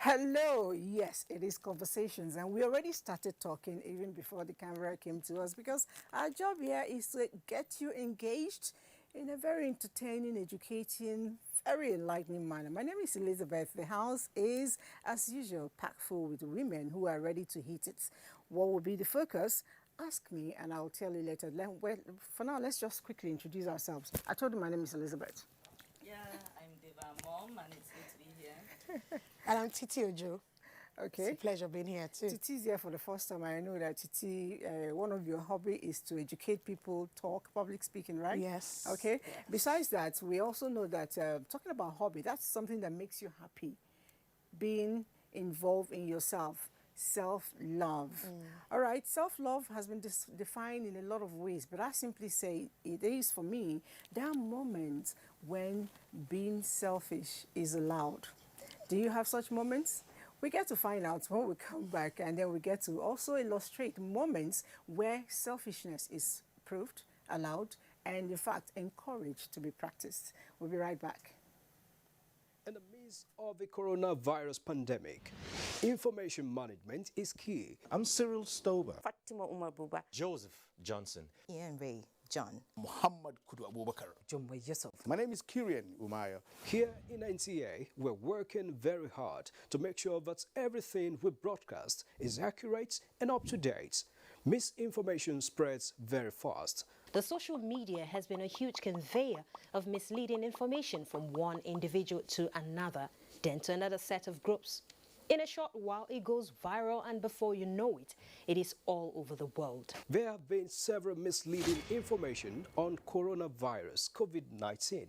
Hello, yes, it is Conversations, and we already started talking even before the camera came to us because our job here is to get you engaged in a very entertaining, educating, very enlightening manner. My name is Elizabeth. The house is, as usual, packed full with women who are ready to hit it. What will be the focus? Ask me and I'll tell you later. Well, for now, let's just quickly introduce ourselves. I told you my name is Elizabeth. Yeah, I'm Deva Mom, and it's good to be here. And I'm Titi Ojo. Okay. It's a pleasure being here too. Titi is here for the first time. I know that Titi, one of your hobby is to educate people, talk, public speaking, right? Yes. Okay. Yes. Besides that, we also know that talking about hobby, that's something that makes you happy. Being involved in yourself, self-love. All right, self-love has been defined in a lot of ways, but I simply say it is, for me, there are moments when being selfish is allowed. Do you have such moments? We get to find out when we come back, and then we get to also illustrate moments where selfishness is proved, allowed, and in fact encouraged to be practiced. We'll be right back. In the midst of the coronavirus pandemic, information management is key. I'm Cyril Stober. Fatima Umar Buba. Joseph Johnson. Ian Ray John. Muhammad Kudu Abubakar. Jumbo Yusuf. My name is Kirian Umaya. Here in NTA, we're working very hard to make sure that everything we broadcast is accurate and up to date. Misinformation spreads very fast. The social media has been a huge conveyor of misleading information from one individual to another, then to another set of groups. In a short while, it goes viral, and before you know it, it is all over the world. There have been several misleading information on coronavirus COVID-19.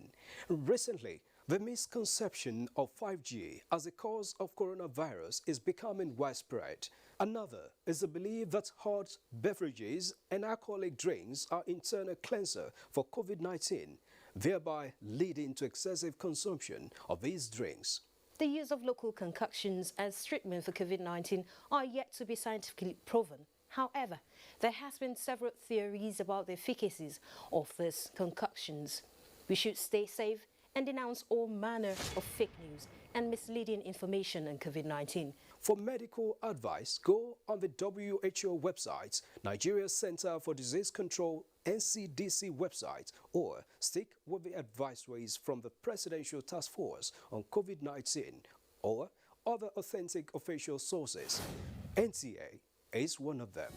Recently, the misconception of 5G as a cause of coronavirus is becoming widespread. Another is the belief that hot beverages and alcoholic drinks are internal cleanser for COVID-19, thereby leading to excessive consumption of these drinks. The use of local concoctions as treatment for COVID-19 are yet to be scientifically proven. However, there has been several theories about the efficacies of these concoctions. We should stay safe and denounce all manner of fake news and misleading information on COVID-19. For medical advice, go on the WHO website, Nigeria Center for Disease Control, NCDC website, or stick with the advisories from the Presidential Task Force on COVID-19 or other authentic official sources. NTA is one of them.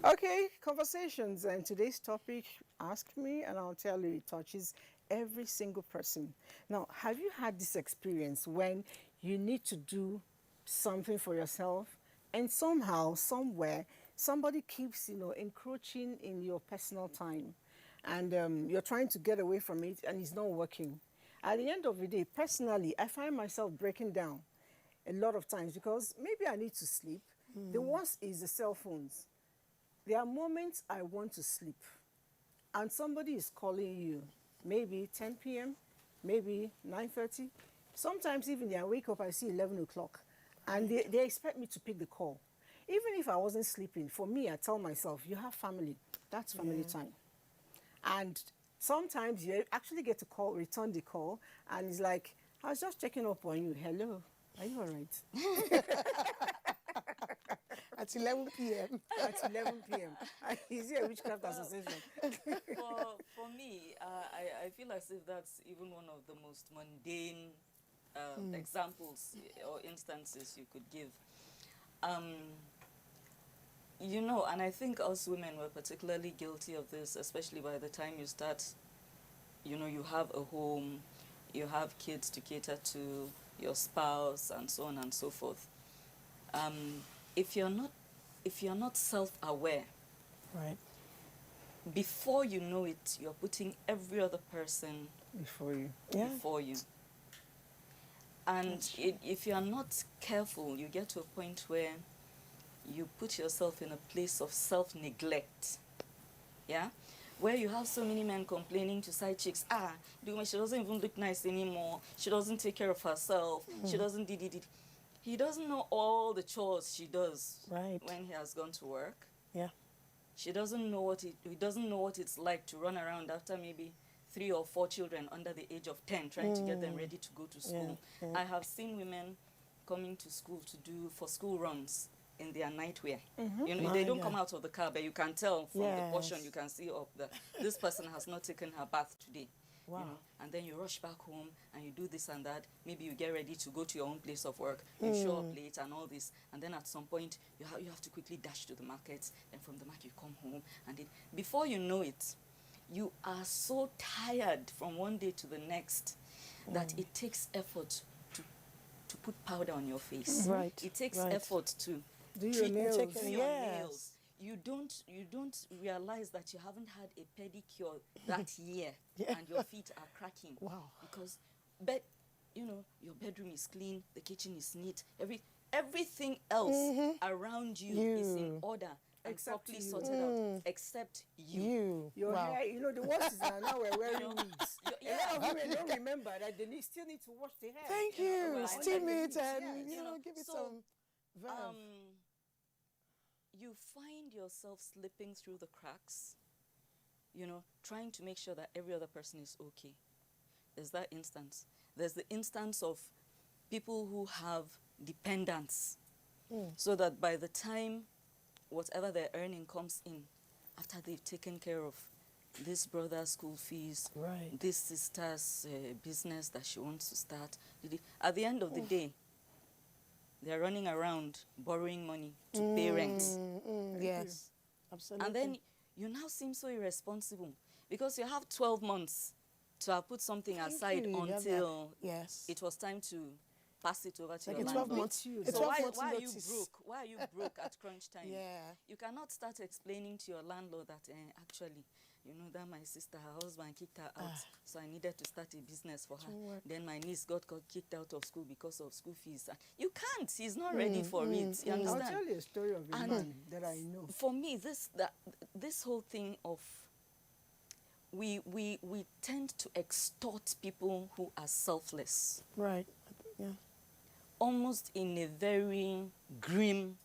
Okay, Conversations, and today's topic, ask me and I'll tell you, it touches every single person. Now, have you had this experience when you need to do something for yourself and somehow, somewhere, somebody keeps, encroaching in your personal time, and you're trying to get away from it and it's not working? At the end of the day, personally, I find myself breaking down a lot of times because maybe I need to sleep. The worst is the cell phones. There are moments I want to sleep and somebody is calling you, maybe 10 p.m., maybe 9:30. Sometimes even I wake up, I see 11 o'clock, and they expect me to pick the call. Even if I wasn't sleeping, for me, I tell myself, you have family, that's family time. And sometimes you actually get to call, return the call, and it's like, I was just checking up on you. Hello, are you all right? At 11 p.m. At 11 p.m. Is it a witchcraft association? For me, I feel as if that's even one of the most mundane examples or instances you could give. And I think us women were particularly guilty of this, especially by the time you start, you have a home, you have kids to cater to, your spouse, and so on and so forth. If you're not self-aware, Right. before you know it, you're putting every other person Before you. before you. And if you're not careful, you get to a point where you put yourself in a place of self-neglect. Yeah? Where you have so many men complaining to side chicks, she doesn't even look nice anymore, she doesn't take care of herself, she doesn't He doesn't know all the chores she does Right. when he has gone to work. Yeah. He doesn't know what it's like to run around after maybe 3 or 4 children under the age of 10 trying to get them ready to go to school. yeah. I have seen women coming to school for school runs in their nightwear. You know, they My don't God. come out of the car, but you can tell from the portion, Yes. you can see that this person has not taken her bath today. Wow. You know, and then you rush back home and you do this and that. Maybe you get ready to go to your own place of work. You show up late and all this. And then at some point, you have to quickly dash to the market. And from the market, you come home. And before you know it, you are so tired from one day to the next that it takes effort to put powder on your face. Right, It takes right. effort to Do your nails. do your Yes. nails. You don't realize that you haven't had a pedicure that year and your feet are cracking. Wow. Because your bedroom is clean, the kitchen is neat, everything else around you is in order and Except properly you. sorted out, except you. You. Your wow. hair, the worst is that now we're wearing wigs. Yeah. A lot of women don't remember that they still need to wash their hair. Thank you. right. Steam Under the it heat, and, yes. give it So, some verve. You find yourself slipping through the cracks, trying to make sure that every other person is okay. There's that instance. There's the instance of people who have dependents, so that by the time whatever they're earning comes in, after they've taken care of this brother's school fees, Right. this sister's business that she wants to start, at the end of the day, they're running around borrowing money to pay rent. Yes. Absolutely. And then you now seem so irresponsible because you have 12 months to have put something Thank aside you. You have that. until Yes. it was time to pass it over to Like your a 12 landlord. months. you. A So 12 why months are you notice. broke? Why are you broke at crunch time? Yeah. You cannot start explaining to your landlord that actually, that my sister, her husband kicked her out, so I needed to start a business for her. work. Then my niece got kicked out of school because of school fees. You can't. He's not ready for it. You I'll understand? tell you a story of a And man that I know. For me, this whole thing of we tend to extort people who are selfless, Right. Yeah. almost in a very grim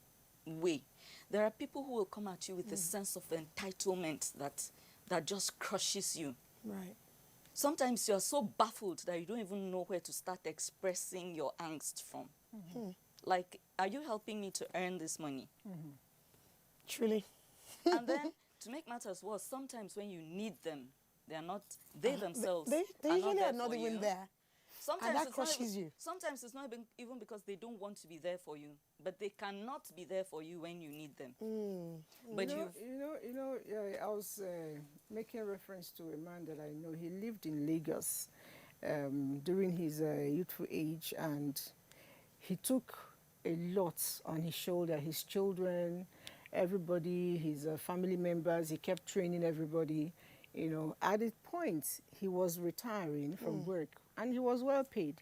way. There are people who will come at you with a sense of entitlement that just crushes you. Right. Sometimes you are so baffled that you don't even know where to start expressing your angst from. Like, are you helping me to earn this money? Truly. And then, to make matters worse, sometimes when you need them, they themselves They are usually there are not for even you. there. Sometimes And that it's not crushes even, you. Sometimes it's not even because they don't want to be there for you, but they cannot be there for you when you need them. But I was making reference to a man that I know. He lived in Lagos during his youthful age, and he took a lot on his shoulder. His children, everybody, his family members. He kept training everybody. At a point, he was retiring from work, and he was well paid.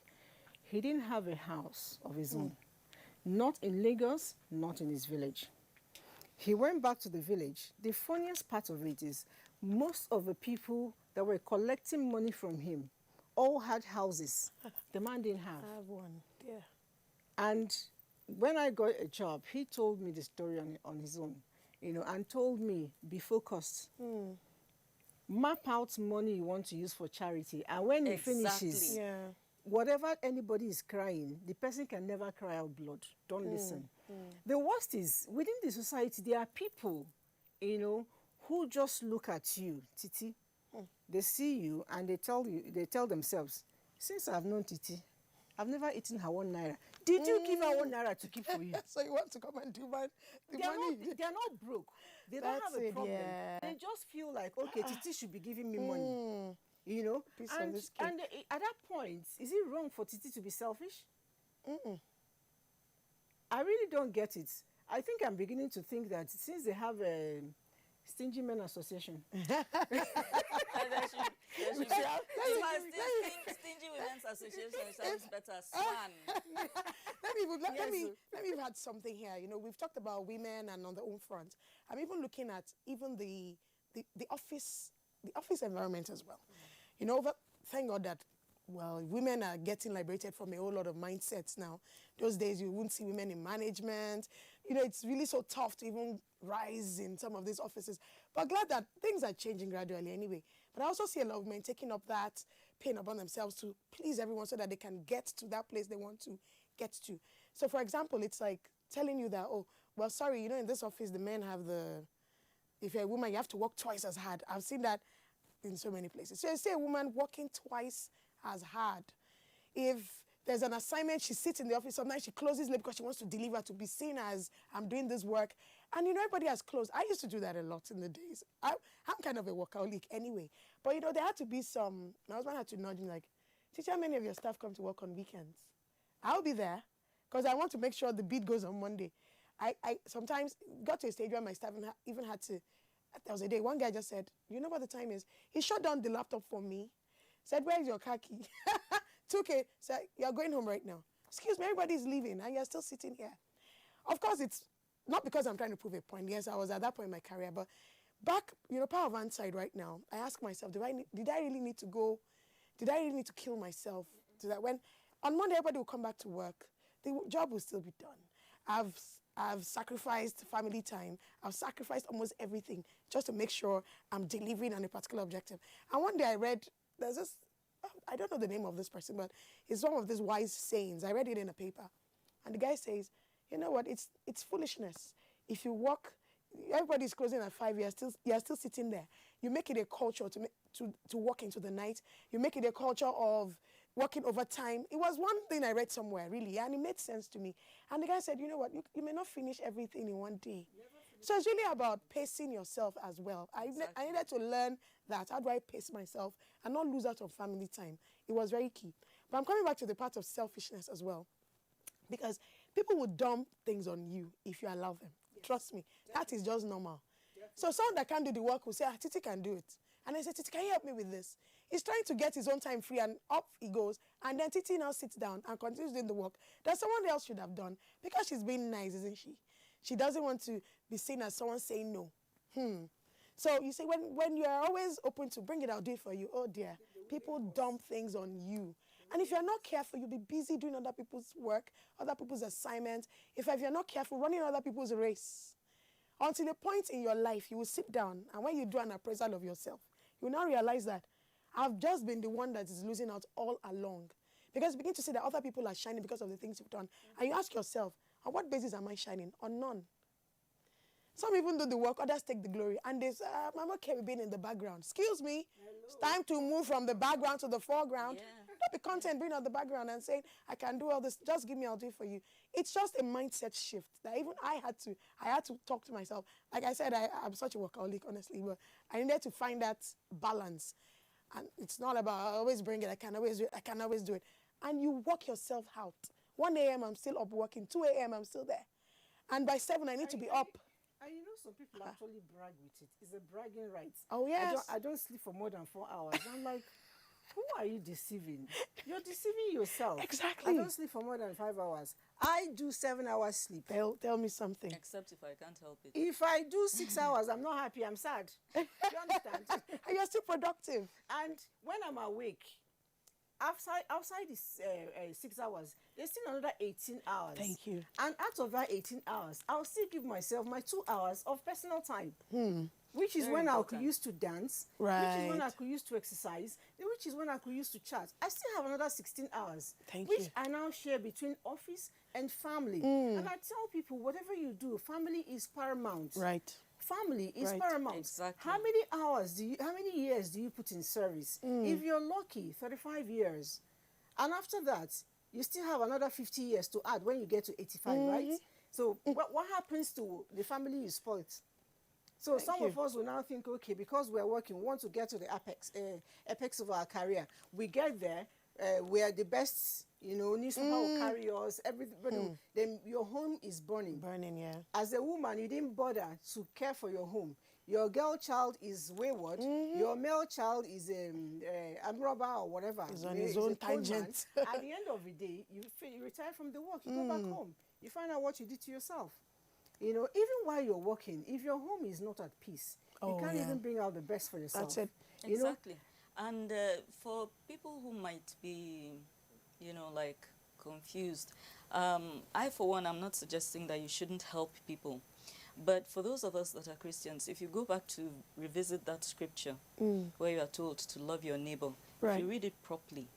He didn't have a house of his own, not in Lagos, not in his village. He went back to the village. The funniest part of it is most of the people that were collecting money from him all had houses. The man didn't have. I have one. Yeah. And when I got a job, he told me the story on his own, and told me, be focused. Map out money you want to use for charity. And when he finishes, Yeah. whatever anybody is crying, the person can never cry out blood. Don't listen. The worst is, within the society, there are people, who just look at you, Titi. They see you and they tell themselves, since I've known Titi, I've never eaten her 1 naira. Did you give her 1 naira to keep for you? So you want to come and do the money? They're not broke. They don't That's have a it, problem. yeah. They just feel like, okay, Titi should be giving me money. Piece of And, this cake. and at that point, is it wrong for Titi to be selfish? I really don't get it. I think I'm beginning to think that since they have a Stingy Men Association, Stingy Women's Association sounds better. Swan. Let me even add something here. We've talked about women and on their own front. I'm even looking at even the office environment as well. Thank God that well, women are getting liberated from a whole lot of mindsets now. Those days, you wouldn't see women in management. You know, it's really so tough to even rise in some of these offices. But glad that things are changing gradually anyway. But I also see a lot of women taking up that pain upon themselves to please everyone so that they can get to that place they want to get to. So, for example, it's like telling you that, oh, well, sorry, you know, in this office, the men have the... If you're a woman, you have to work twice as hard. I've seen that in so many places. So you see a woman working twice as hard. If there's an assignment, she sits in the office, sometimes she closes late because she wants to deliver, to be seen as I'm doing this work. And you know, everybody has closed. I used to do that a lot in the days. I'm kind of a workaholic anyway. But you know, there had to be some, my husband had to nudge me like, teacher, how many of your staff come to work on weekends? I'll be there because I want to make sure the beat goes on Monday. I sometimes got to a stage where my staff even had to, there was a day, one guy just said, you know what the time is? He shut down the laptop for me, said, where's your car key? Took it, said, you're going home right now. Excuse me, everybody's leaving and you're still sitting here. Of course, it's not because I'm trying to prove a point. Yes, I was at that point in my career, but back, you know, power van side right now, I ask myself, did I really need to go? Did I really need to kill myself? So that when, on Monday, everybody will come back to work, the job will still be done. I've sacrificed family time. I've sacrificed almost everything just to make sure I'm delivering on a particular objective. And one day I read, there's this, I don't know the name of this person, but it's one of these wise sayings. I read it in a paper. And the guy says, you know what, it's foolishness. If you work, everybody's closing at 5 years, you're still sitting there. You make it a culture to work into the night. You make it a culture of working overtime. It was one thing I read somewhere, really, and it made sense to me. And the guy said, you know what, you may not finish everything in one day. So it's really about pacing yourself as well. I needed to learn that. How do I pace myself and not lose out on family time? It was very key. But I'm coming back to the part of selfishness as well. Because people will dump things on you if you allow them. Yes. Trust me, that is just normal. So someone that can't do the work will say, Titi can do it. And I say, Titi, can you help me with this? He's trying to get his own time free and up he goes. And then Titi now sits down and continues doing the work that someone else should have done because she's being nice, isn't she? She doesn't want to be seen as someone saying no. So you say, when you're always open to bring it, I'll do it for you. Oh dear, people dump things on you. And if you're not careful, you'll be busy doing other people's work, other people's assignments. If you're not careful, running other people's race. Until a point in your life, you will sit down, and when you do an appraisal of yourself, you will now realize that I've just been the one that is losing out all along. Because you begin to see that other people are shining because of the things you've done. And you ask yourself, on what basis am I shining? On none. Some even do the work, others take the glory. And they say, I'm okay with being in the background. Excuse me, hello. It's time to move from the background to the foreground. Yeah. Don't be content being on the background and saying, I can do all this, just give me, I'll do it for you. It's just a mindset shift that even I had to talk to myself. Like I said, I'm such a workaholic, honestly, but I needed to find that balance. And it's not about, I always bring it, I can always do it. And you work yourself out. 1 a.m. I'm still up working, 2 a.m. I'm still there. And by 7, I need to be up. And you know, some people actually brag with it. It's a bragging right. Oh, yes. I don't sleep for more than 4 hours. I'm like, who are you deceiving? You're deceiving yourself. Exactly. I don't sleep for more than 5 hours. I do 7 hours sleep. Tell me something. Except if I can't help it. If I do 6 hours, I'm not happy, I'm sad. Do you understand? And you're still productive. And when I'm awake, outside this 6 hours, there's still another 18 hours. Thank you. And out of that 18 hours, I'll still give myself my 2 hours of personal time. Which is when I could use to dance, right. Which is when I could use to exercise, which is when I could use to chat. I still have another 16 hours, which I now share between office and family. And I tell people, whatever you do, family is paramount. Right. Family is paramount. Exactly. How many years do you put in service? If you're lucky, 35 years. And after that, you still have another 50 years to add when you get to 85, right? So what happens to the family you spoiled? So some of us will now think, okay, because we're working, we want to get to the apex of our career. We get there, we are the best, you know, newspaper will carry us, everything. Then your home is burning. Burning, yeah. As a woman, you didn't bother to care for your home. Your girl child is wayward. Your male child is a robber or whatever. He's on his own tangent. At the end of the day, you retire from the work, you go back home. You find out what you did to yourself. You know, even while you're working, if your home is not at peace, you can't even bring out the best for yourself. That's it. Exactly. And for people who might be, like confused, I, for one, I'm not suggesting that you shouldn't help people. But for those of us that are Christians, if you go back to revisit that scripture where you are told to love your neighbor, if Right. you read it properly,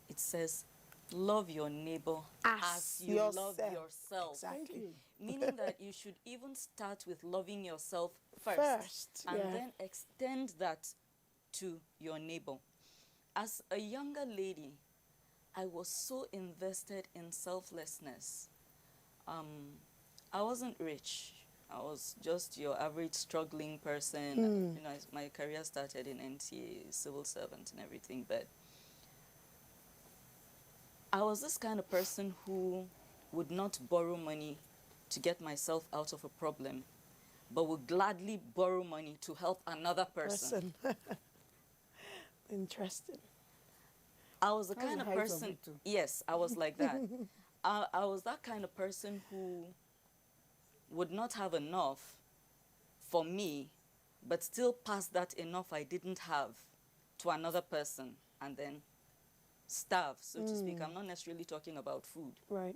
it says, love your neighbor as you love yourself. Exactly. Meaning that you should even start with loving yourself first, First, and yeah. then extend that to your neighbor. As a younger lady, I was so invested in selflessness. I wasn't rich. I was just your average struggling person. My career started in NTA, civil servant and everything, but I was this kind of person who would not borrow money to get myself out of a problem, but would gladly borrow money to help another person. Interesting. I was the That's kind the of height of person, it too. yes, I was like that. I was that kind of person who would not have enough for me, but still pass that enough I didn't have to another person and then starve, so to speak. I'm not necessarily talking about food. Right.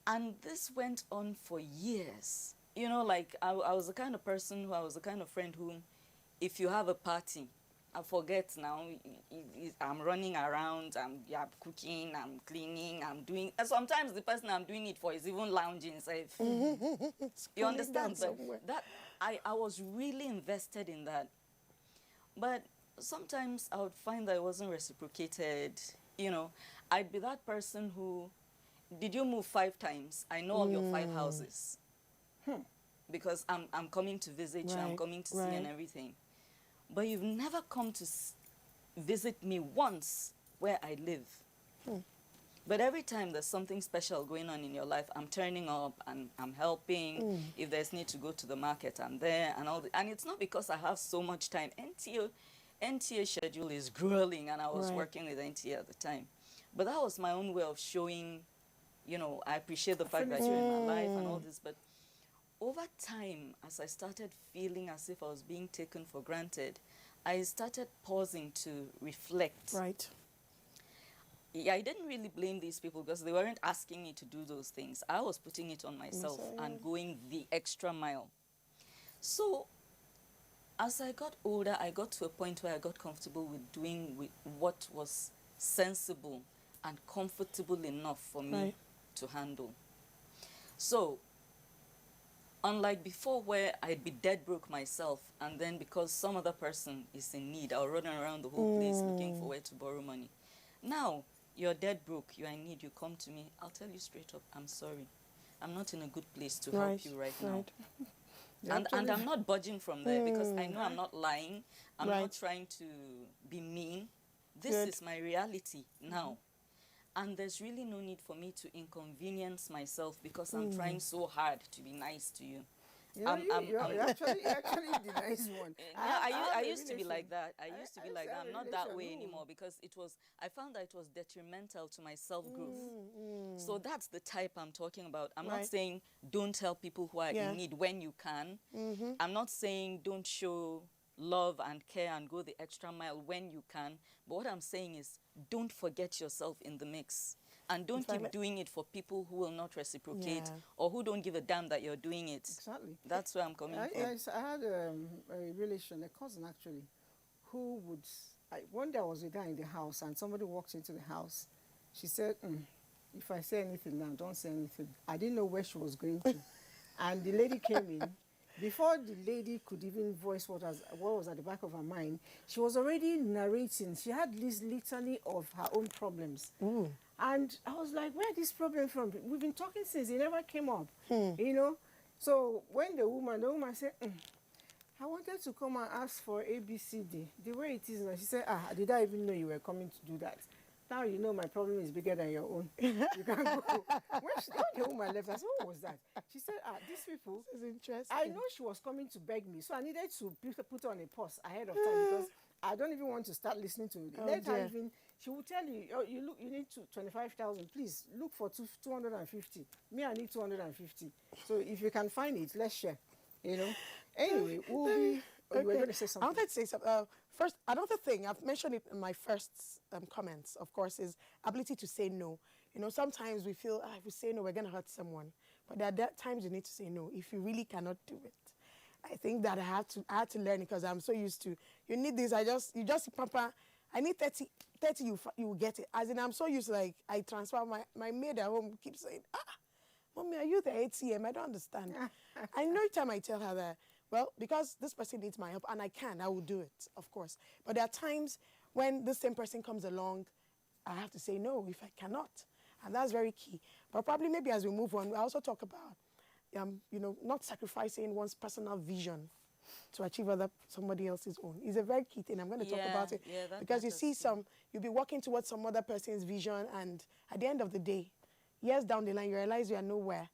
And this went on for years. Like I was the kind of person who, I was the kind of friend who, if you have a party, I forget now, I'm running around, I'm cooking, I'm cleaning, I'm doing, and sometimes the person I'm doing it for is even lounging. So you understand? But that, I was really invested in that. But sometimes I would find that it wasn't reciprocated. I'd be that person who, did you move 5 times? I know all your 5 houses. Because I'm coming to visit you, I'm Right, coming to see right. and everything. But you've never come to visit me once where I live. But every time there's something special going on in your life, I'm turning up and I'm helping. If there's need to go to the market, I'm there and all. And it's not because I have so much time. NTA schedule is grueling, and I was Right. working with NTA at the time. But that was my own way of showing, I appreciate the fact that you're in my life and all this. But over time, as I started feeling as if I was being taken for granted, I started pausing to reflect. Right. Yeah, I didn't really blame these people because they weren't asking me to do those things. I was putting it on myself and going the extra mile. So as I got older, I got to a point where I got comfortable with doing what was sensible and comfortable enough for me Right. to handle. So unlike before, where I'd be dead broke myself, and then because some other person is in need, I'll run around the whole place looking for where to borrow money. Now, you're dead broke, you're in need, you come to me, I'll tell you straight up, I'm sorry. I'm not in a good place to help you right now. And I'm not budging from there because I know I'm not lying. I'm Right. not trying to be mean. This Good. is my reality now. And there's really no need for me to inconvenience myself because I'm trying so hard to be nice to you. You're actually the nice one. Yeah, I have a used to be like relation. that. I used to be like that. have I'm a not that relation. way anymore because I found that it was detrimental to my self-growth. So that's the type I'm talking about. I'm not Right. saying don't help people who are Yeah. in need when you can. I'm not saying don't show love and care and go the extra mile when you can. But what I'm saying is don't forget yourself in the mix. And don't keep doing it for people who will not reciprocate Yeah. or who don't give a damn that you're doing it. Exactly. That's where I'm coming from. I had a relation, a cousin actually, who would. One day I was with her in the house, and somebody walked into the house. She said, "If I say anything now, don't say anything." I didn't know where she was going to, and the lady came in. Before the lady could even voice what was at the back of her mind, she was already narrating. She had this litany of her own problems. And I was like, where is this problem from? We've been talking since it never came up, So when the woman said, I wanted to come and ask for ABCD. The way it is now, she said, did I even know you were coming to do that? Now you know my problem is bigger than your own. You can go. When the woman left, I said, what was that? She said, these people. This is interesting. I know she was coming to beg me, so I needed to put on a pause ahead of time because I don't even want to start listening to it. Let her even, she will tell you, you need 25,000. Please look for 250. Me, I need 250. So if you can find it, let's share. Anyway, Oh, you were going to say something. I wanted to say something. First, another thing, I've mentioned it in my first comments, of course, is ability to say no. You know, sometimes we feel, if we say no, we're going to hurt someone. But there are times you need to say no if you really cannot do it. I think that I had to learn it because I'm so used to, you need this, you just, Papa, I need 30, you will get it. As in, I'm so used to, like, I transfer, my maid at home keeps saying, Mommy, are you the ATM? I don't understand. I know every time I tell her that, well, because this person needs my help, and I will do it, of course. But there are times when the same person comes along, I have to say no if I cannot. And that's very key. But probably maybe as we move on, we also talk about, you know, not sacrificing one's personal vision to achieve somebody else's own. It's a very key thing. I'm going to talk about it. Yeah, because you see you'll be working towards some other person's vision, and at the end of the day, years down the line, you realize you are nowhere.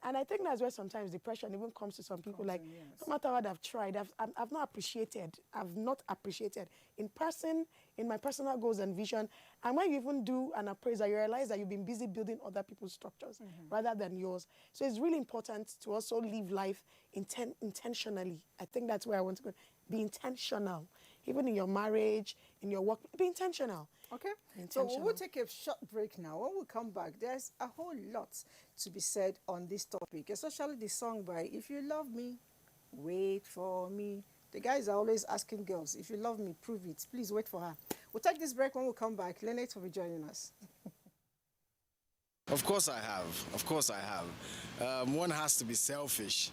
And I think that's where sometimes depression even comes to some people. Like, no matter what I've tried, I've not appreciated. I've not appreciated in person, in my personal goals and vision. And when you even do an appraisal, you realize that you've been busy building other people's structures rather than yours. So it's really important to also live life intentionally. I think that's where I want to go. Be intentional. Even in your marriage, in your work, be intentional. Okay, so we'll take a short break now. When we come back, there's a whole lot to be said on this topic, especially the song by If You Love Me, Wait For Me. The guys are always asking girls, if you love me, prove it. Please wait for her. We'll take this break. When we come back, Lynette will be joining us. Of course I have. Of course I have. One has to be selfish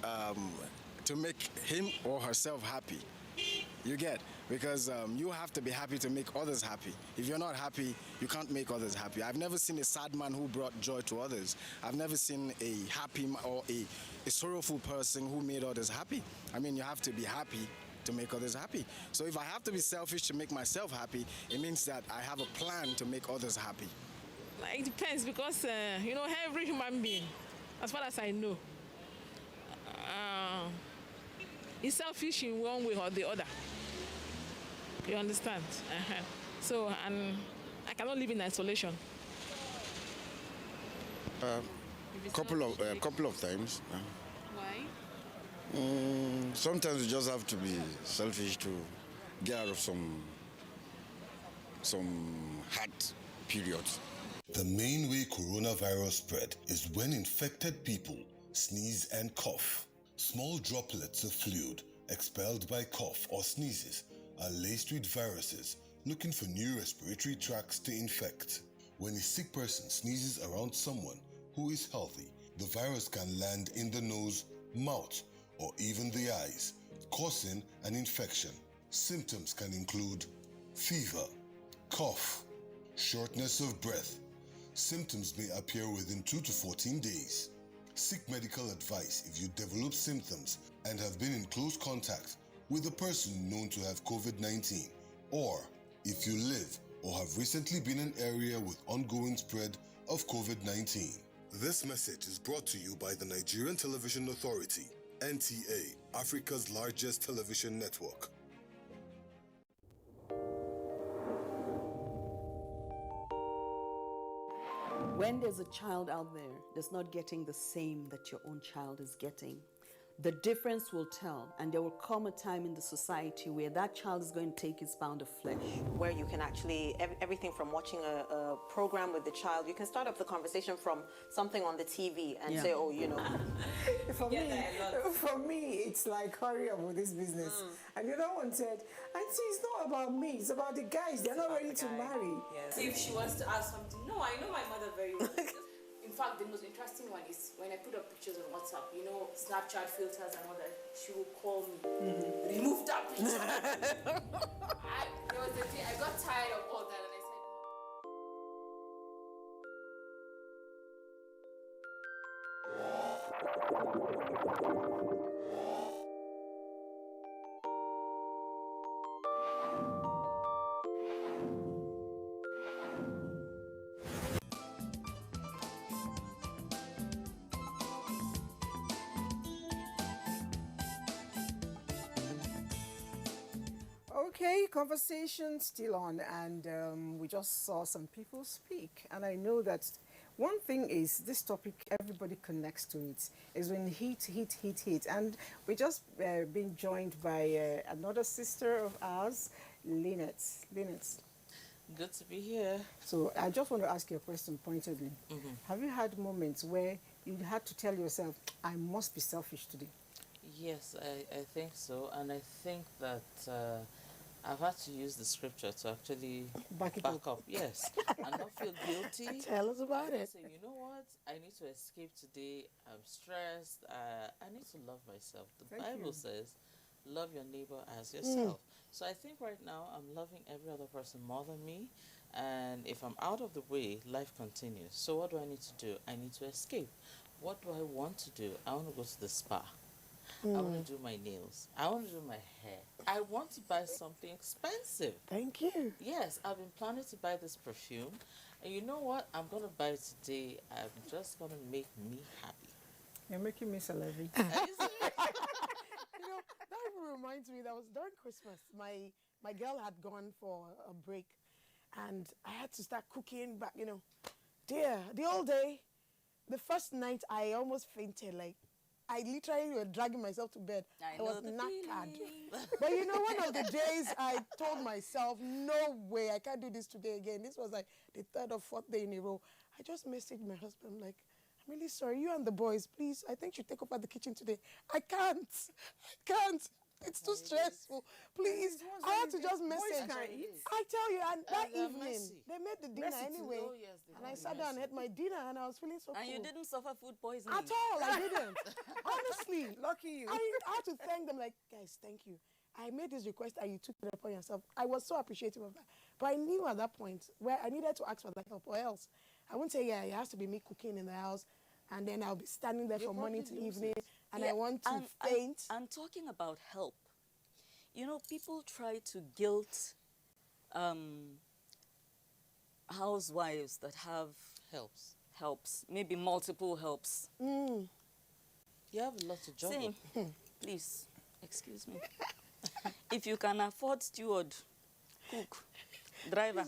to make him or herself happy. You get? Because you have to be happy to make others happy. If you're not happy, you can't make others happy. I've never seen a sad man who brought joy to others. I've never seen a happy or a sorrowful person who made others happy. I mean, you have to be happy to make others happy. So if I have to be selfish to make myself happy, it means that I have a plan to make others happy. It depends because, you know, every human being, as far as I know, is selfish in one way or the other. You understand? So, and I cannot live in isolation. Couple of times. Why? Sometimes you just have to be selfish to get out of some hard periods. The main way coronavirus spread is when infected people sneeze and cough. Small droplets of fluid expelled by cough or sneezes are laced with viruses looking for new respiratory tracts to infect. When a sick person sneezes around someone who is healthy, the virus can land in the nose, mouth, or even the eyes, causing an infection. Symptoms can include fever, cough, shortness of breath. Symptoms may appear within 2 to 14 days. Seek medical advice if you develop symptoms and have been in close contact with a person known to have COVID-19, or if you live or have recently been in an area with ongoing spread of COVID-19. This message is brought to you by the Nigerian Television Authority, NTA, Africa's largest television network. When there's a child out there that's not getting the same that your own child is getting, the difference will tell, and there will come a time in the society where that child is going to take its pound of flesh. Where you can actually, everything from watching a program with the child, you can start up the conversation from something on the TV and say, oh, you know. For me, it's like, hurry up with this business. And the other one said, Auntie, it's not about me, it's about the guys. They're not ready to marry. Yes. If she wants to ask something, no, I know my mother very well. In fact, the most interesting one is when I put up pictures on WhatsApp, you know, Snapchat filters and all that, she will call me, remove that picture. There was a day I got tired of all that and I said, Okay, conversation still on, and we just saw some people speak, and I know that one thing is this topic, everybody connects to it, is when heat. And we just been joined by another sister of ours, Lynette. Good to be here. So I just want to ask you a question pointedly. Have you had moments where you had to tell yourself, I must be selfish today? Yes, I think so. And I think that I've had to use the scripture to actually back up. Yes, and not feel guilty. Tell us about it. Say, you know what? I need to escape today. I'm stressed. I need to love myself. The Bible says, love your neighbor as yourself. So I think right now I'm loving every other person more than me. And if I'm out of the way, life continues. So what do I need to do? I need to escape. What do I want to do? I want to go to the spa. I want to do my nails. I want to do my hair. I want to buy something expensive. Thank you. Yes, I've been planning to buy this perfume. And you know what? I'm going to buy it today. I'm just going to make me happy. You're making me celebrate. You know, that even reminds me, that was during Christmas. My girl had gone for a break, and I had to start cooking back, you know. Dear, the whole day, the first night, I almost fainted. Like, I literally was dragging myself to bed. I was knackered. But you know, one of the days I told myself, no way, I can't do this today again. This was like the third or fourth day in a row. I just messaged my husband, like, I'm really sorry, you and the boys, please, I think you take over the kitchen today. I can't. It's too stressful. Please, I had to just message. I tell you, and that evening, they made the dinner anyway. Oh, yes, and I sat down and had my dinner, and I was feeling so And cool. you didn't suffer food poisoning? At all, I didn't. Honestly. Lucky you. I had to thank them, like, guys, thank you. I made this request and you took it upon yourself. I was so appreciative of that. But I knew at that point where I needed to ask for that help, or else I wouldn't say, yeah, it has to be me cooking in the house, and then I'll be standing there from morning to evening, and I want to faint. And talking about help, you know, people try to guilt housewives that have helps, maybe multiple helps. You have a lot to juggle. Say, please, excuse me. If you can afford steward, cook, driver,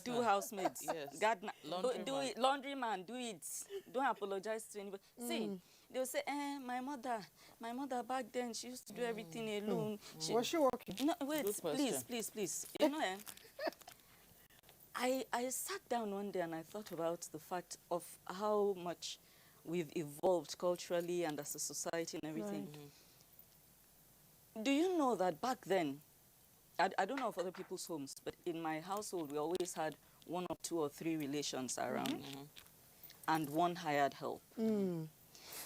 do housemaids, gardener, laundryman, do it. Don't apologize to anybody. See, they'll say, my mother back then, she used to do everything alone. Was she working? No, wait, please. You know, I sat down one day and I thought about the fact of how much we've evolved culturally and as a society and everything. Do you know that back then, I don't know of other people's homes, but in my household, we always had 1 or 2 or 3 relations around and one hired help.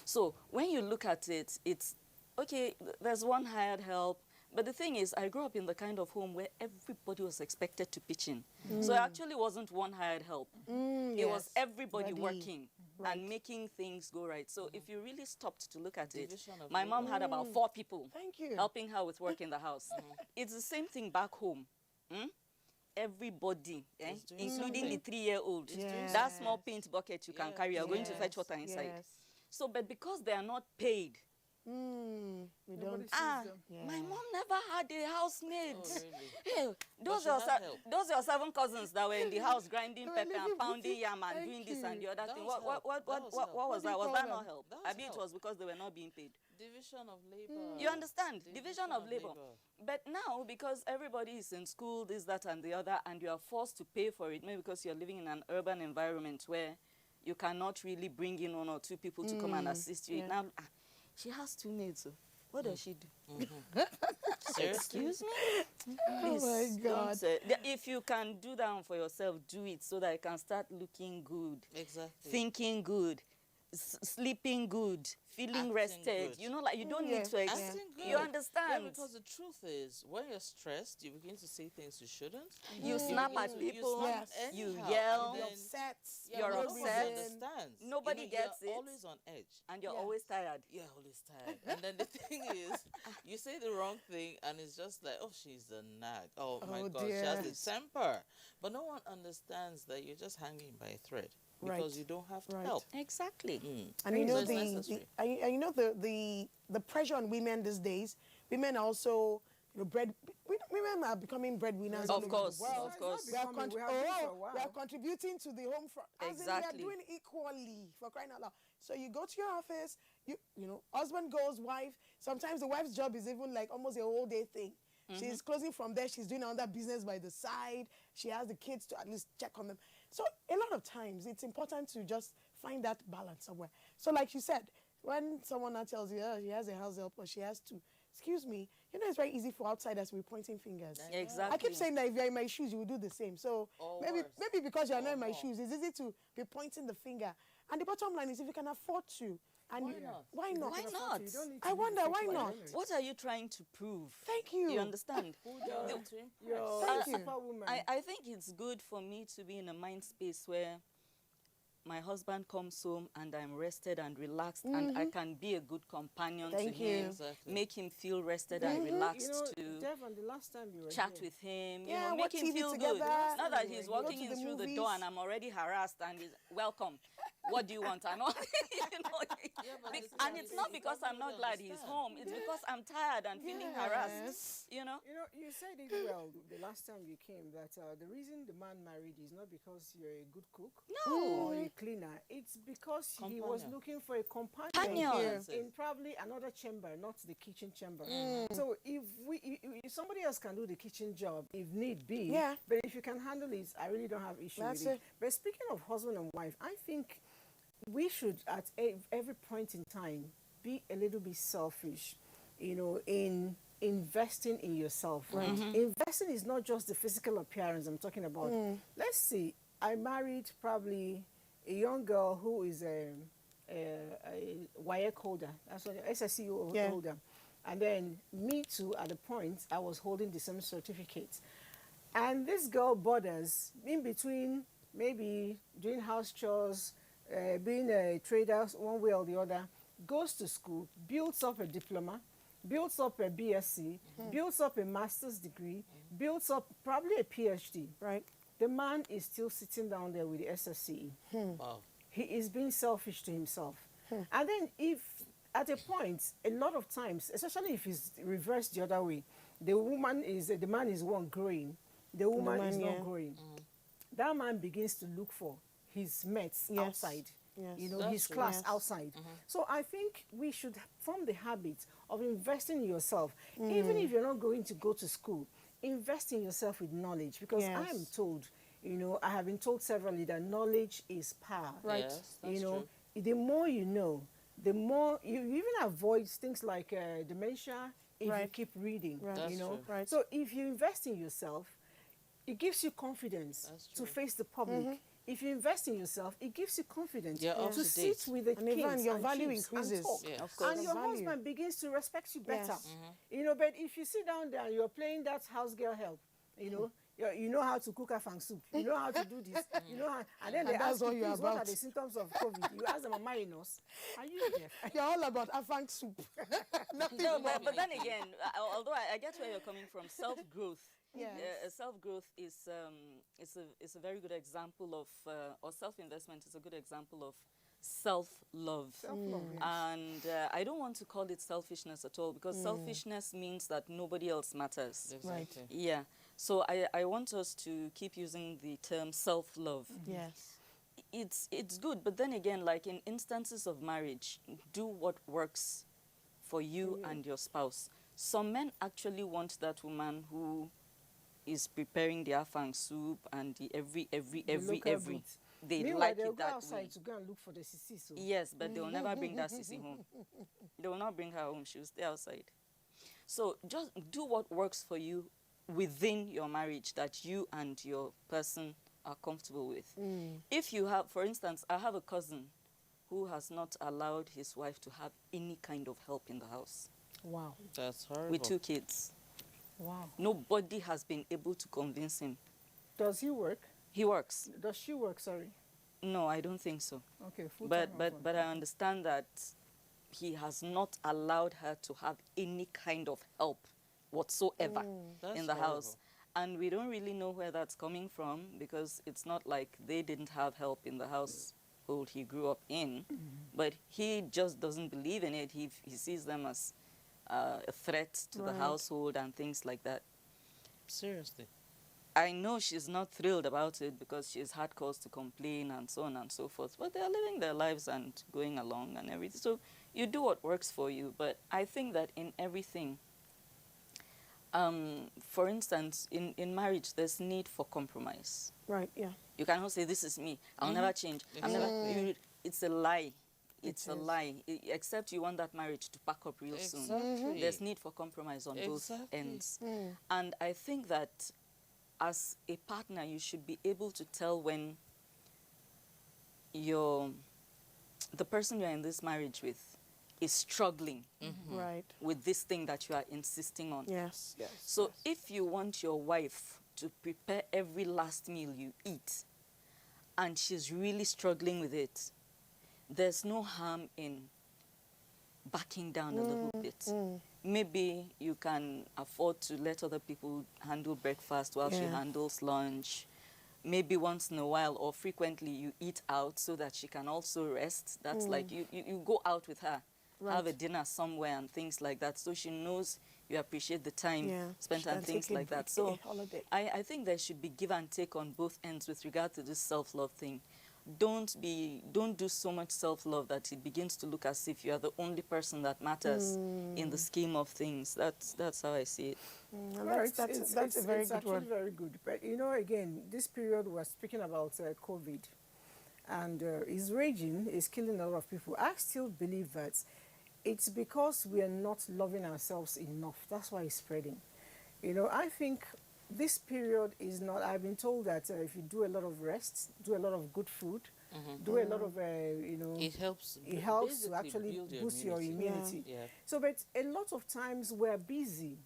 So when you look at it, it's, okay, there's one hired help, but the thing is, I grew up in the kind of home where everybody was expected to pitch in. So it actually wasn't one hired help. It was everybody working and making things go right. So if you really stopped to look at it, my mom had about 4 people helping her with work in the house. It's the same thing back home. Everybody, including the 3-year-old, that small paint bucket you can carry, you're going to fetch water inside. So, but because they are not paid, we don't my mom never had a housemaid. Oh, really? Hey, those are 7 cousins that were in the house grinding pepper and pounding yam and doing this and the other thing. What was that? Was that not help? I mean, it was because they were not being paid. Division of labor. You understand? Division of labor. But now, because everybody is in school, this, that, and the other, and you are forced to pay for it, maybe because you're living in an urban environment where you cannot really bring in 1 or 2 people to come and assist you. Now, she has 2 maids. So what does she do? Excuse me? Please, oh my God. If you can do that for yourself, do it so that you can start looking good. Exactly. Thinking good. Sleeping good. Feeling Acting rested. good. You know, like you don't need to Acting good. You understand? Yeah, because the truth is, when you're stressed, you begin to say things you shouldn't. You snap at people. You yell. You're upset. You're upset. Understands. Nobody gets you're it. Always on edge. And you're always tired. Yeah, always tired. And then the thing is, you say the wrong thing, and it's just like, oh, she's a nag. Oh my God, she has a temper. But no one understands that you're just hanging by a thread. Because you don't have help. Exactly. And you know the pressure on women these days. Women also, you know, women are becoming breadwinners Of all course, over the world. of course. We are, becoming, we have been for a while. we are contributing to the home front. As in, Exactly. we are doing equally, for crying out loud. So you go to your office, you know, husband goes, wife. Sometimes the wife's job is even like almost a whole day thing. She's closing from there. She's doing another business by the side. She has the kids to at least check on them. So a lot of times it's important to just find that balance somewhere. So like you said, when someone now tells you, oh, she has a house help or she has to, excuse me, you know, it's very easy for outsiders to be pointing fingers. Exactly. I keep saying that if you're in my shoes, you will do the same. So maybe because you're not in my shoes, it's easy to be pointing the finger. And the bottom line is if you can afford to. And why not? Why not? Why not? I wonder, why not? What are you trying to prove? Thank you. You understand? Superwoman. I think it's good for me to be in a mind space where my husband comes home and I'm rested and relaxed and I can be a good companion to him, make him feel rested and relaxed Devon, the last time you were chat here, with him, you Yeah, know, make watch him TV feel together. good. Not that he's walking to in the through the movies. door and I'm already harassed and he's welcome. What do you want? And all, you know, and it's not because I'm not glad he's home. It's because I'm tired and feeling harassed. You know. You said it well the last time you came that the reason the man married is not because you're a good cook or a cleaner. It's because he was looking for a companion in probably another chamber, not the kitchen chamber. So if somebody else can do the kitchen job, if need be, but if you can handle it, I really don't have issue with it. But speaking of husband and wife, I think we should at every point in time be a little bit selfish, you know, in investing in yourself. Investing is not just the physical appearance I'm talking about. Let's see, I married probably a young girl who is a WAEC holder, that's what SSC holder. And then me too, at the point, I was holding the same certificate. And this girl bothers in between, maybe doing house chores, being a trader one way or the other, goes to school, builds up a diploma, builds up a BSc, builds up a master's degree, builds up probably a PhD. Right. The man is still sitting down there with the SSCE. Wow. He is being selfish to himself. And then if, at a point, a lot of times, especially if it's reversed the other way, the man is one growing, the woman is not growing. That man begins to look for his mates outside, you know, his class outside. So I think we should form the habit of investing in yourself. Even if you're not going to go to school, invest in yourself with knowledge, because I am told, you know, I have been told severally that knowledge is power. Right. Yes, You that's know, true. the more you know, the more you even avoid things like dementia if you keep reading, That's you know. true. Right. So if you invest in yourself, it gives you confidence to face the public. If you invest in yourself, it gives you confidence You're up to to sit date. with the And even kings your and value chiefs increases. and talk. Yeah, of course. And your Value. husband begins to respect you better. Yes. You know, but if you sit down there and you're playing that house girl help, you know, you know how to cook a fang soup, you know how to do this, you know how, and then they And that's ask you, all you're please, what are about. the symptoms of COVID? You ask them, am I a nurse? Are you deaf? You're all about afang soup. Nothing No, more. but then again, although I get where you're coming from, self-growth. Yes. Self-growth is a very good example of, or self-investment is a good example of self-love. Self-love, yes. And I don't want to call it selfishness at all, because selfishness means that nobody else matters. Exactly. Yeah. So I want us to keep using the term self-love. Yes. It's good, but then again, like in instances of marriage, do what works for you and your spouse. Some men actually want that woman who is preparing the afang soup and the every. They Meanwhile, like they'll it go that outside way. to go and look for the sisi. So. Yes, but they will never bring that sissy home. They will not bring her home. She will stay outside. So just do what works for you within your marriage that you and your person are comfortable with. If you have, for instance, I have a cousin who has not allowed his wife to have any kind of help in the house. Wow. That's horrible. With 2 kids. Wow. Nobody has been able to convince him. Does he work? He works. Does she work? Sorry. No, I don't think so. Okay, full-time husband. But I understand that he has not allowed her to have any kind of help whatsoever in the house. And we don't really know where that's coming from, because it's not like they didn't have help in the household he grew up in. But he just doesn't believe in it. He sees them as a threat to the household and things like that. Seriously. I know she's not thrilled about it because she's had cause to complain and so on and so forth, but they're living their lives and going along and everything. So you do what works for you. But I think that in everything, for instance, in marriage, there's need for compromise. Right, yeah. You cannot say, this is me, I'll never change. It's a lie. It's a lie. Except you want that marriage to pack up real soon. There's need for compromise on both ends. And I think that as a partner, you should be able to tell when the person you're in this marriage with is struggling Right. with this thing that you are insisting on. Yes. So if you want your wife to prepare every last meal you eat and she's really struggling with it, there's no harm in backing down a little bit. Maybe you can afford to let other people handle breakfast while she handles lunch. Maybe once in a while or frequently you eat out so that she can also rest. That's like you go out with her, have a dinner somewhere and things like that, so she knows you appreciate the time spent and things like that. So I think there should be give and take on both ends with regard to this self-love thing. Don't do so much self-love that it begins to look as if you are the only person that matters in the scheme of things. That's how I see it. That's a very good word. Very good. But you know, again, this period we're speaking about COVID, and is raging, is killing a lot of people. I still believe that it's because we are not loving ourselves enough. That's why it's spreading. You know, I think this period is not, I've been told that if you do a lot of rest, do a lot of good food, do a lot of, you know, it helps to actually boost your immunity. So, but a lot of times we're busy,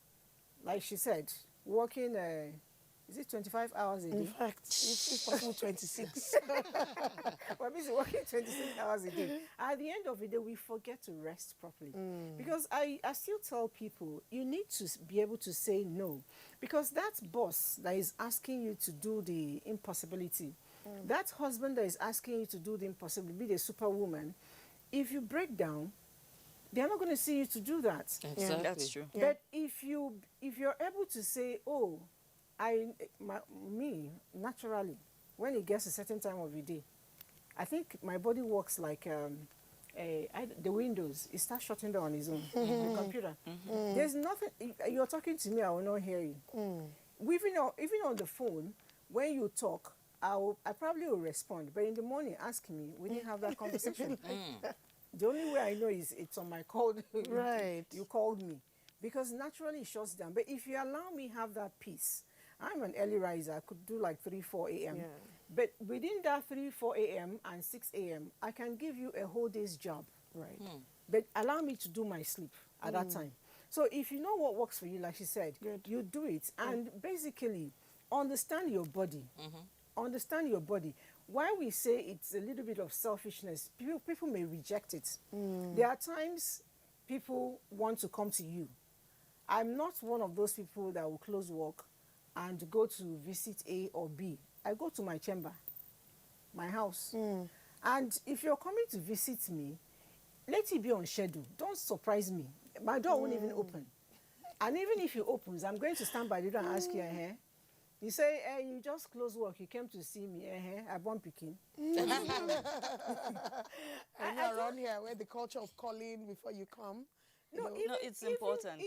like she said, working, is it 25 hours a day? In fact, it's possible 26. We're busy working 26 hours a day. At the end of the day, we forget to rest properly. Because I still tell people, you need to be able to say no. Because that boss that is asking you to do the impossibility, that husband that is asking you to do the impossible, be the superwoman, if you break down, they're not going to see you to do that. Exactly. That's true. But if you're able to say, oh, naturally, when it gets a certain time of the day, I think my body works like the windows. It starts shutting down on its own. The computer. There's nothing. You're talking to me, I will not hear you. Even on the phone, when you talk, I probably will respond. But in the morning, ask me. We didn't have that conversation. The only way I know is it's on my call. Right. You called me. Because naturally it shuts down. But if you allow me have that peace, I'm an early riser. I could do like 3, 4 a.m. But within that 3, 4 a.m. and 6 a.m., I can give you a whole day's job. Right. But allow me to do my sleep at that time. So if you know what works for you, like she said, you do it. And basically, understand your body. Understand your body. Why we say it's a little bit of selfishness, people may reject it. There are times people want to come to you. I'm not one of those people that will close work and go to visit A or B. I go to my chamber, my house. And if you're coming to visit me, let it be on schedule. Don't surprise me. My door won't even open. And even if it opens, I'm going to stand by the door and ask you, you say, you just closed work, you came to see me, I born picking. And you're around here where the culture of calling before you come. No, it's important.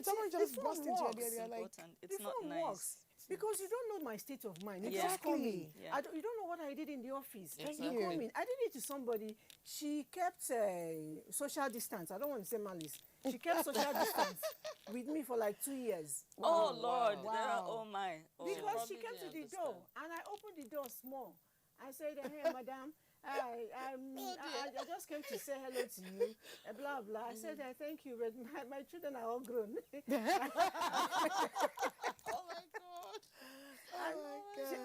Someone just bust into your day. It's important. It's not nice. Works. Because you don't know my state of mind. You just call me. You don't know what I did in the office. Exactly. You call me. I did it to somebody. She kept social distance. I don't want to say malice. She kept social distance with me for like 2 years. Oh, Lord. Oh, my. Because she came to the door. And I opened the door small. I said, hey, madam. I just came to say hello to you, blah, blah. I said, thank you, but my children are all grown.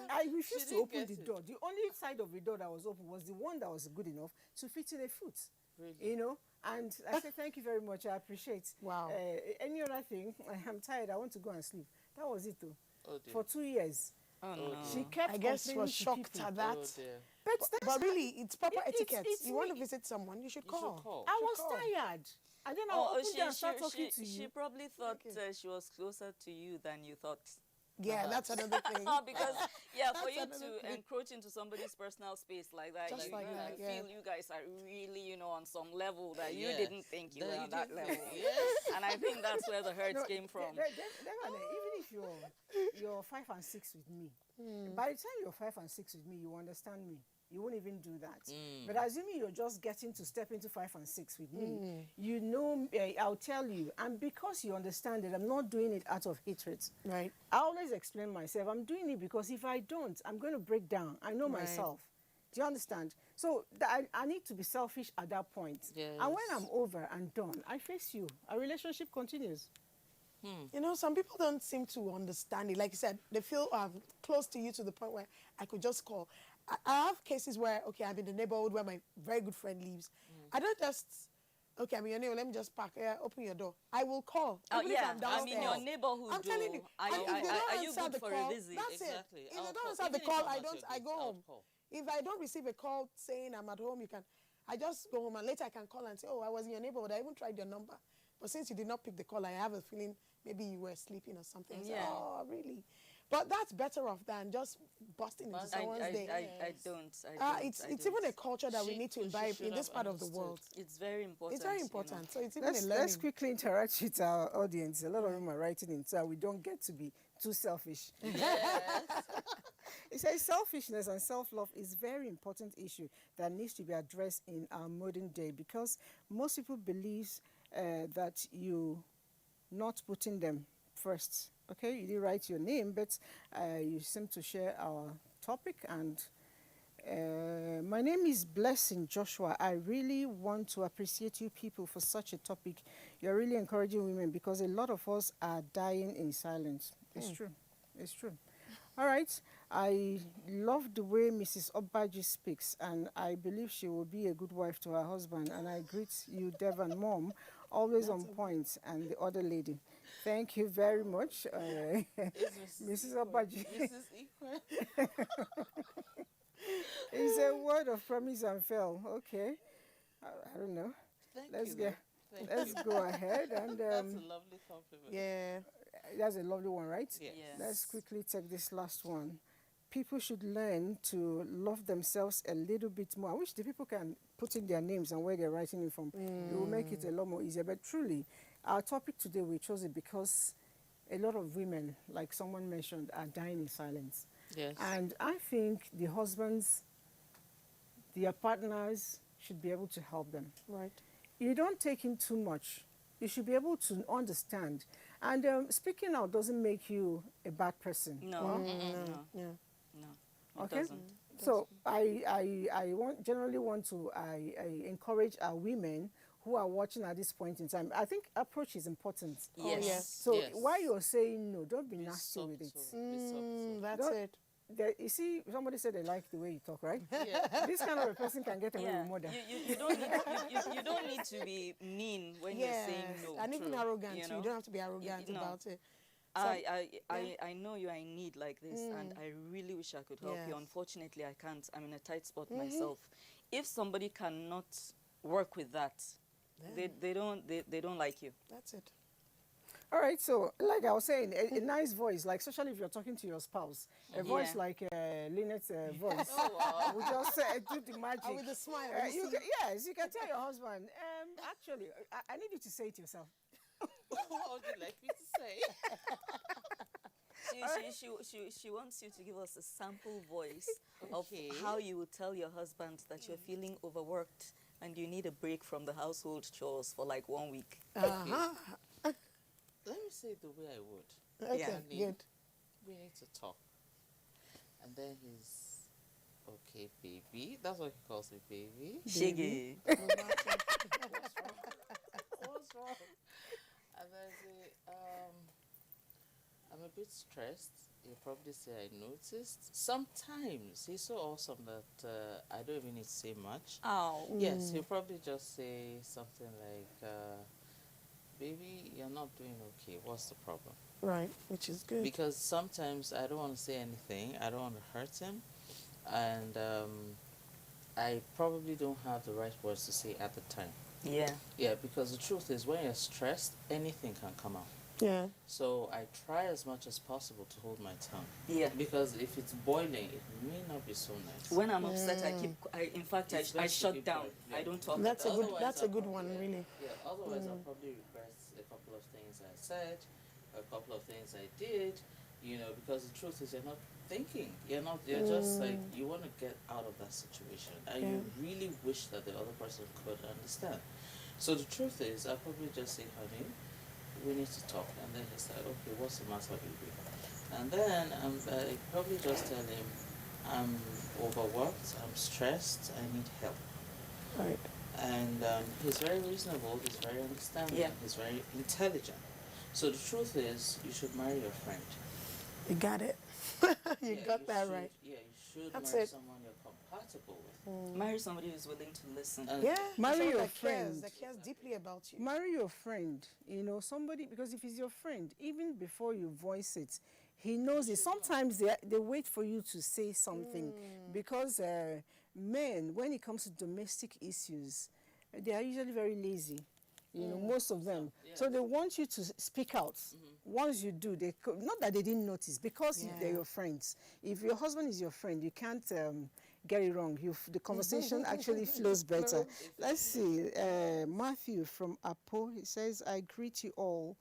I refused to open the door. The only side of the door that was open was the one that was good enough to fit in a foot. Really? You know? And I said, thank you very much. I appreciate. Wow. Any other thing? I'm tired. I want to go and sleep. That was it, though. Oh, dear. For 2 years. Oh, no. She kept I guess she was shocked at that. Oh, dear. But really, it's proper etiquette. You want to visit someone, you should call. I was tired. And then I opened and started talking to you. She probably thought she was closer to you than you thought. Yeah, that's another thing. Because yeah, for That's you another to thing. encroach into somebody's personal space like that, Just you, like you that, you yeah. feel you guys are really, you know, on some level that you Yeah. didn't think you That were you on that didn't level. think, yes. And I think that's where the hurt came from. Even if you're 5 and 6 with me, by the time you're 5 and 6 with me, you understand me. You won't even do that. But assuming you're just getting to step into 5 and 6 with me, you know, I'll tell you, and because you understand that I'm not doing it out of hatred. Right. I always explain myself. I'm doing it because if I don't, I'm going to break down. I know Right. myself. Do you understand? So I need to be selfish at that point. Yes. And when I'm over and done, I face you. Our relationship continues. You know, some people don't seem to understand it. Like you said, they feel close to you to the point where I could just call. I have cases where, okay, I'm in the neighborhood where my very good friend lives. I don't just, okay, I'm in your neighbor, let me just park here, open your door. I will call. Oh, even if yeah, I'm I mean, your downstairs. neighborhood, I'm telling you. are and if they don't are you answer good the for call, a visit? that's Exactly. it. If I'll they don't call. answer Even the if call, I'm at your I gate, go I'll home. call. If I don't receive a call saying I'm at home, I just go home and later I can call and say, oh, I was in your neighborhood. I even tried your number. But since you did not pick the call, I have a feeling maybe you were sleeping or something. I say, Yeah. oh, really? But that's better off than just busting into someone's day. I don't. It's even a culture that we need to imbibe in this part of the world. It's very important. It's very you know. important. So it's even a learning. Let's quickly interact with our audience. A lot of them are writing in, so we don't get to be too selfish. It says selfishness and self-love is a very important issue that needs to be addressed in our modern day because most people believe that you not putting them first. Okay, you didn't write your name, but you seem to share our topic. And my name is Blessing Joshua. I really want to appreciate you people for such a topic. You're really encouraging women because a lot of us are dying in silence. It's true. It's true. All right. I love the way Mrs. Obaji speaks, and I believe she will be a good wife to her husband. And I greet you, Dev and Mom, always on point, and the other lady. Thank you very much, Mrs. Obaji. Mrs. Equal. It's a word of promise and fail. Okay. I don't know. Let's go ahead. And that's a lovely compliment. Yeah. That's a lovely one, right? Yes. Let's quickly take this last one. People should learn to love themselves a little bit more. I wish the people can put in their names and where they're writing it from. It will make it a lot more easier. But truly, our topic today, we chose it because a lot of women, like someone mentioned, are dying in silence. Yes. And I think the husbands, their partners should be able to help them. Right. You don't take in too much. You should be able to understand. And speaking out doesn't make you a bad person. No. Yeah. No. Okay. It doesn't. So I generally want to encourage our women who are watching at this point in time. I think approach is important. Yes. yes. So Yes. while you're saying no, don't be Be nasty with it. subtle. That's Don't- it. You see, somebody said they like the way you talk, right? Yeah. This kind of a person can get away Yeah. with murder. You don't need to be mean when you're saying no. And even True. arrogant, You too. know? You don't have to be arrogant No. about it. I know you are in need like this, and I really wish I could help you. Yes. Unfortunately, I can't. I'm in a tight spot myself. If somebody cannot work with that, they don't like you. That's it. All right, so like I was saying, a nice voice, like especially if you're talking to your spouse, a voice like Lynette's voice. Oh, wow. We just do the magic. And with a smile. Yes, you can tell your husband, actually, I need you to say it yourself. What would you like me to say? She wants you to give us a sample voice Okay. of how you would tell your husband that you're feeling overworked and you need a break from the household chores for like 1 week. Let me say it the way I would. Okay, Yeah. good. We need to talk. And then he's, okay, baby. That's what he calls me, baby. Shiggy. What's wrong? And then I say, I'm a bit stressed. He'll probably say I noticed. Sometimes he's so awesome that I don't even need to say much. Oh. Yes, he'll probably just say something like, baby, you're not doing okay. What's the problem? Right, which is good. Because sometimes I don't want to say anything. I don't want to hurt him. And I probably don't have the right words to say at the time. Yeah. Yeah, because the truth is when you're stressed, anything can come out. Yeah. So I try as much as possible to hold my tongue. Yeah. Because if it's boiling, it may not be so nice. When I'm upset, in fact, It's I best to shut keep down. quiet, yeah. I don't talk. That's a good. Otherwise, That's a I'll good probably- one, really. Yeah, otherwise I'll probably regret a couple of things I said, a couple of things I did, because the truth is you're not thinking. You're just like, you want to get out of that situation. And you really wish that the other person could understand. So the truth is, I'll probably just say, honey, we need to talk. And then he's like, okay, what's the matter, baby? And then I probably just tell him, I'm overworked, I'm stressed, I need help. Right. And he's very reasonable, he's very understanding, he's very intelligent. So the truth is, you should marry your friend. You got it. you got that should, right. Yeah, you should That's marry it. someone you're compatible with. Marry somebody who's willing to listen. Yeah, Marry someone your that cares, friend. that cares deeply about you. Marry your friend, somebody, because if he's your friend, even before you voice it, he knows it. Sometimes they wait for you to say something because men, when it comes to domestic issues, they are usually very lazy, most of them. So they want you to speak out. Once you do, not that they didn't notice, because they're your friends. If your husband is your friend, you can't get it wrong. The conversation actually flows better. Let's see. Matthew from Apo, he says, I greet you all.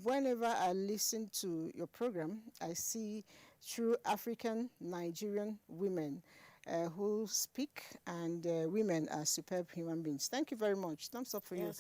Whenever I listen to your program, I see true African Nigerian women who speak, and women are superb human beings. Thank you very much. Thumbs up for you.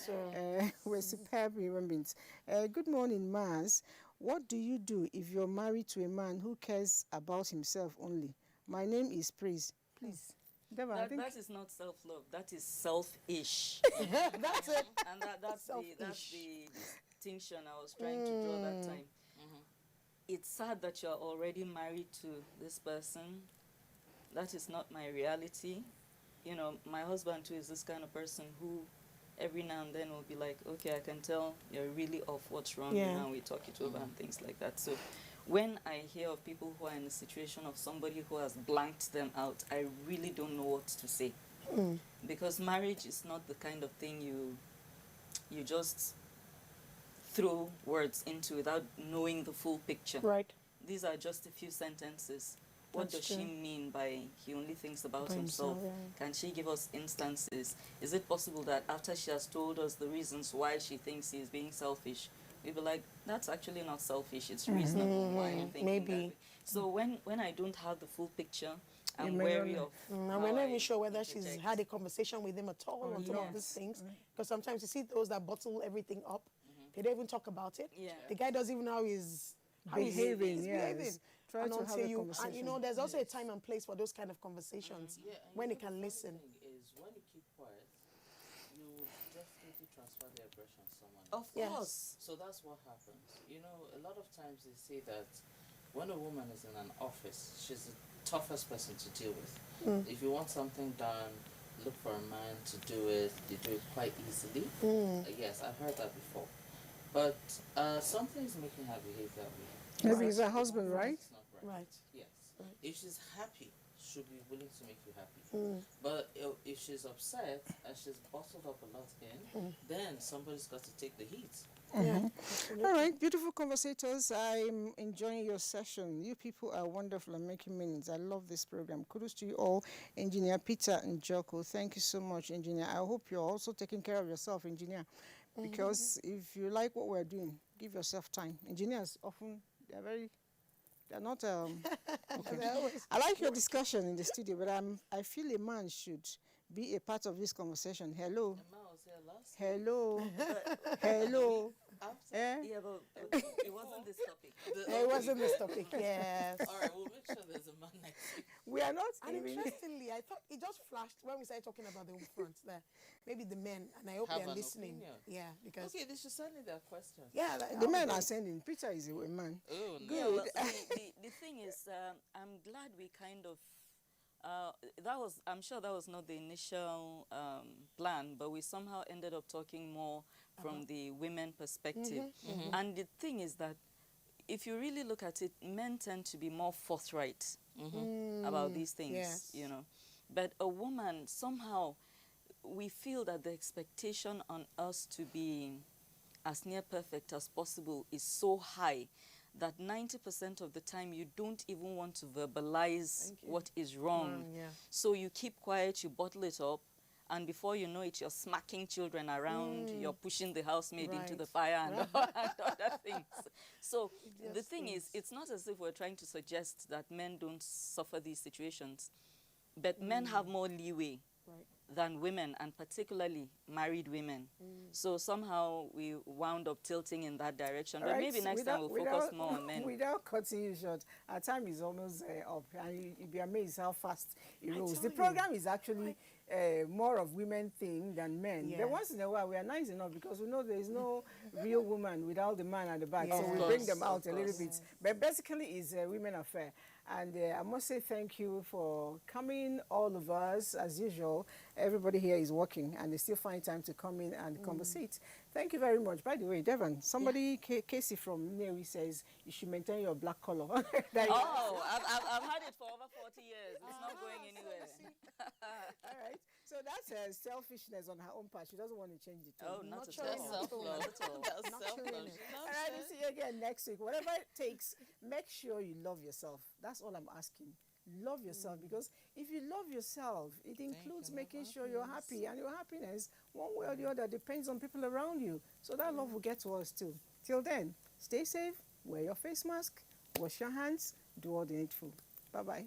We're superb human beings. Good morning, Maz. What do you do if you're married to a man who cares about himself only? My name is Praise. Please. Deva, That is not self-love. That is selfish. That's it. And that's the distinction I was trying to draw that time. It's sad that you're already married to this person. That is not my reality. My husband too is this kind of person who every now and then will be like, okay, I can tell you're really off, what's wrong, and we talk it over and things like that. So when I hear of people who are in a situation of somebody who has blanked them out, I really don't know what to say. Because marriage is not the kind of thing you just throw words into without knowing the full picture. Right. These are just a few sentences. What does she mean by he only thinks about himself? Can she give us instances? Is it possible that after she has told us the reasons why she thinks he's being selfish, we'll be like, that's actually not selfish, it's reasonable. Why are you thinking that way? So when I don't have the full picture, I'm wary of. And we're not even sure whether she's had a conversation with him at all on some of these things. Because sometimes you see those that bottle everything up, they don't even talk about it. The guy doesn't even know how he's behaving. Try and to have a conversation. And there's also a time and place for those kind of conversations when he can listen. Is when you keep quiet, you definitely transfer the aggression to someone else. Of course. So that's what happens. A lot of times they say that when a woman is in an office, she's the toughest person to deal with. If you want something done, look for a man to do it. They do it quite easily. Yes, I've heard that before. But something's making her behave that way. Maybe he's her husband, right? Right. Yes. Right. If she's happy, she'll be willing to make you happy. But if she's upset and she's bottled up a lot in, then somebody's got to take the heat. All right, beautiful conversators. I'm enjoying your session. You people are wonderful and making meanings. I love this program. Kudos to you all. Engineer Peter and Joko, thank you so much, Engineer. I hope you're also taking care of yourself, Engineer, because if you like what we're doing, give yourself time. Engineers often, they're not, okay. I like your discussion in the studio, but I feel a man should be a part of this conversation. Hello. Hello. Hello. Yeah, but it wasn't this topic. It wasn't this topic, yes. All right, we'll make sure there's a man next week. We are not. And interestingly, I thought it just flashed when we started talking about the front there. Maybe the men, and I hope they're listening. Opinion. Yeah, because. Okay, they should send me their questions. Yeah, the men are sending. Peter is a man. Oh, good. Yeah, well, the thing is, I'm glad we kind of. I'm sure that was not the initial plan, but we somehow ended up talking more from the women perspective. And the thing is that if you really look at it, men tend to be more forthright about these things, But a woman, somehow, we feel that the expectation on us to be as near perfect as possible is so high that 90% of the time you don't even want to verbalize what is wrong. So you keep quiet, you bottle it up, and before you know it, you're smacking children around, you're pushing the housemaid into the fire and, and other things. So the thing is, it's not as if we're trying to suggest that men don't suffer these situations, but men have more leeway than women, and particularly married women. So somehow we wound up tilting in that direction. But maybe next time we'll focus more on men. Without cutting you short, our time is almost up, and you'll be amazed how fast it rolls. The program is actually more of women thing than men. But once in a while, we are nice enough because we know there is no real woman without the man at the back. So we bring them out a little bit. But basically, it's a women affair. And I must say thank you for coming, all of us. As usual, everybody here is working and they still find time to come in and conversate. Thank you very much. By the way, Devon, somebody, Casey from Newi, says you should maintain your black color. Oh, I've had it for over 40 years. It's not going anywhere. All right. So that's selfishness on her own part. She doesn't want to change it. Oh, not at all. Not at all. All right, we'll see you again next week. Whatever it takes, make sure you love yourself. That's all I'm asking. Love yourself, because if you love yourself, it includes making sure you're happy, and your happiness, one way or the other, depends on people around you. So that love will get to us too. Till then, stay safe, wear your face mask, wash your hands, do all the needful. Bye-bye.